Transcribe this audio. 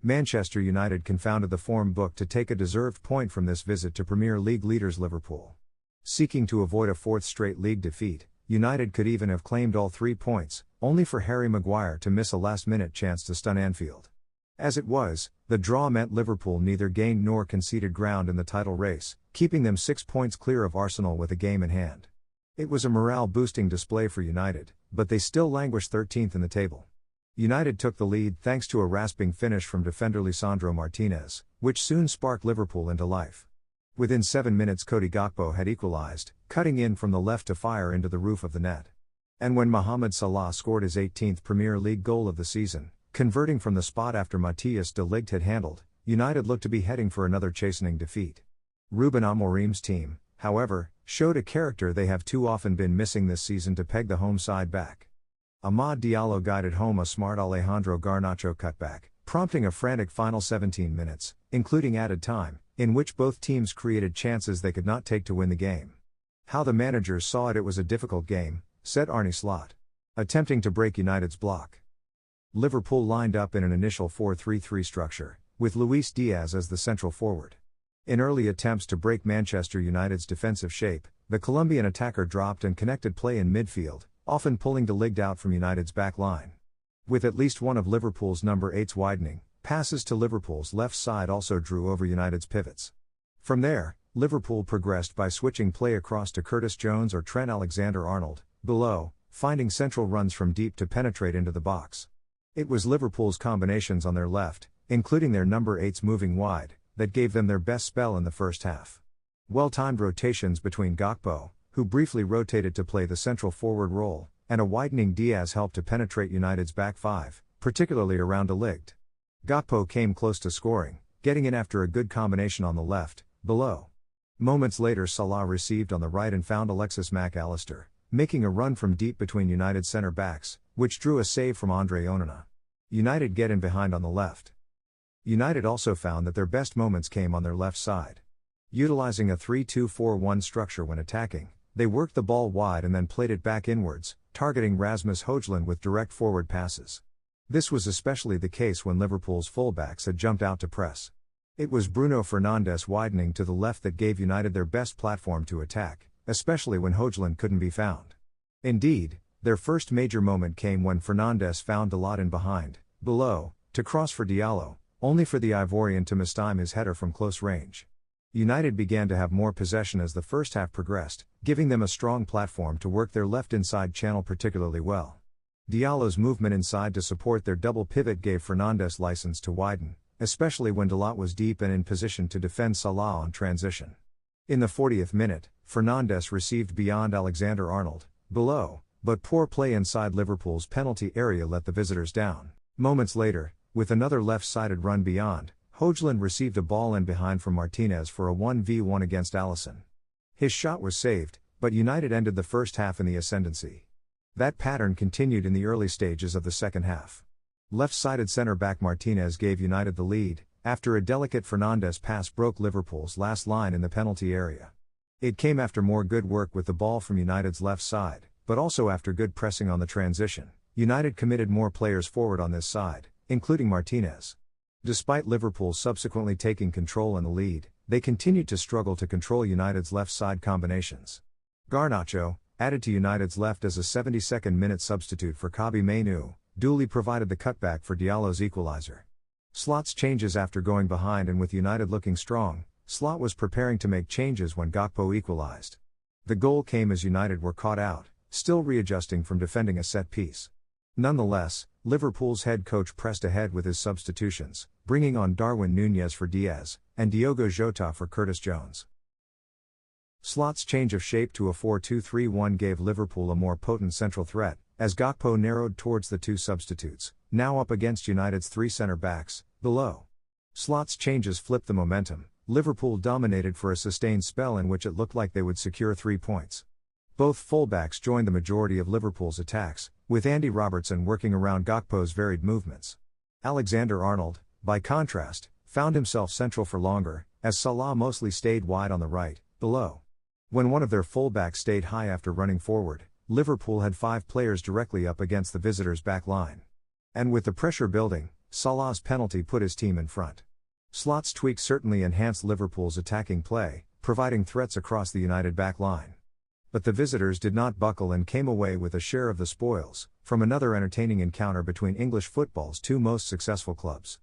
Manchester United confounded the form book to take a deserved point from this visit to Premier League leaders Liverpool. Seeking to avoid a fourth straight league defeat, United could even have claimed all 3 points, only for Harry Maguire to miss a last-minute chance to stun Anfield. As it was, the draw meant Liverpool neither gained nor conceded ground in the title race, keeping them 6 points clear of Arsenal with a game in hand. It was a morale-boosting display for United, but they still languished 13th in the table. United took the lead thanks to a rasping finish from defender Lisandro Martinez, which soon sparked Liverpool into life. Within 7 minutes Cody Gakpo had equalised, cutting in from the left to fire into the roof of the net. And when Mohamed Salah scored his 18th Premier League goal of the season, converting from the spot after Matthias de Ligt had handled, United looked to be heading for another chastening defeat. Ruben Amorim's team, however, showed a character they have too often been missing this season to peg the home side back. Amad Diallo guided home a smart Alejandro Garnacho cutback, prompting a frantic final 17 minutes, including added time, in which both teams created chances they could not take to win the game. How the managers saw it was a difficult game, said Arne Slot. Attempting to break United's block. Liverpool lined up in an initial 4-3-3 structure, with Luis Diaz as the central forward. In early attempts to break Manchester United's defensive shape, the Colombian attacker dropped and connected play in midfield, often pulling de Ligt out from United's back line. With at least one of Liverpool's number 8s widening, passes to Liverpool's left side also drew over United's pivots. From there, Liverpool progressed by switching play across to Curtis Jones or Trent Alexander-Arnold, below, finding central runs from deep to penetrate into the box. It was Liverpool's combinations on their left, including their number 8s moving wide, that gave them their best spell in the first half. Well-timed rotations between Gakpo, who briefly rotated to play the central forward role, and a widening Diaz helped to penetrate United's back 5, particularly around de Ligt. Gakpo came close to scoring, getting in after a good combination on the left, below. Moments later Salah received on the right and found Alexis Mac Allister, making a run from deep between United centre backs, which drew a save from Andre Onana. United get in behind on the left. United also found that their best moments came on their left side. Utilizing a 3-2-4-1 structure when attacking, they worked the ball wide and then played it back inwards, targeting Rasmus Højlund with direct forward passes. This was especially the case when Liverpool's fullbacks had jumped out to press. It was Bruno Fernandes widening to the left that gave United their best platform to attack, especially when Højlund couldn't be found. Indeed, their first major moment came when Fernandes found de Ligt in behind, below, to cross for Diallo, only for the Ivorian to mistime his header from close range. United began to have more possession as the first half progressed, giving them a strong platform to work their left inside channel particularly well. Diallo's movement inside to support their double pivot gave Fernandes license to widen, especially when de Ligt was deep and in position to defend Salah on transition. In the 40th minute, Fernandes received beyond Alexander-Arnold, below, but poor play inside Liverpool's penalty area let the visitors down. Moments later, with another left-sided run beyond, Højlund received a ball in behind from Martinez for a 1v1 against Alisson. His shot was saved, but United ended the first half in the ascendancy. That pattern continued in the early stages of the second half. Left-sided centre-back Martinez gave United the lead, after a delicate Fernandes pass broke Liverpool's last line in the penalty area. It came after more good work with the ball from United's left side, but also after good pressing on the transition. United committed more players forward on this side, including Martinez. Despite Liverpool subsequently taking control in the lead, they continued to struggle to control United's left side combinations. Garnacho, added to United's left as a 72nd minute substitute for Kobbie Mainoo, duly provided the cutback for Diallo's equaliser. Slot's changes after going behind, and with United looking strong, Slot was preparing to make changes when Gakpo equalised. The goal came as United were caught out, still readjusting from defending a set piece. Nonetheless, Liverpool's head coach pressed ahead with his substitutions, bringing on Darwin Núñez for Diaz, and Diogo Jota for Curtis Jones. Slot's change of shape to a 4-2-3-1 gave Liverpool a more potent central threat, as Gakpo narrowed towards the two substitutes, now up against United's 3 centre-backs, below. Slot's changes flipped the momentum. Liverpool dominated for a sustained spell in which it looked like they would secure 3 points. Both fullbacks joined the majority of Liverpool's attacks, with Andy Robertson working around Gakpo's varied movements. Alexander-Arnold, by contrast, found himself central for longer, as Salah mostly stayed wide on the right, below. When one of their fullbacks stayed high after running forward, Liverpool had 5 players directly up against the visitors' back line. And with the pressure building, Salah's penalty put his team in front. Slot's tweak certainly enhanced Liverpool's attacking play, providing threats across the United back line. But the visitors did not buckle and came away with a share of the spoils, from another entertaining encounter between English football's two most successful clubs.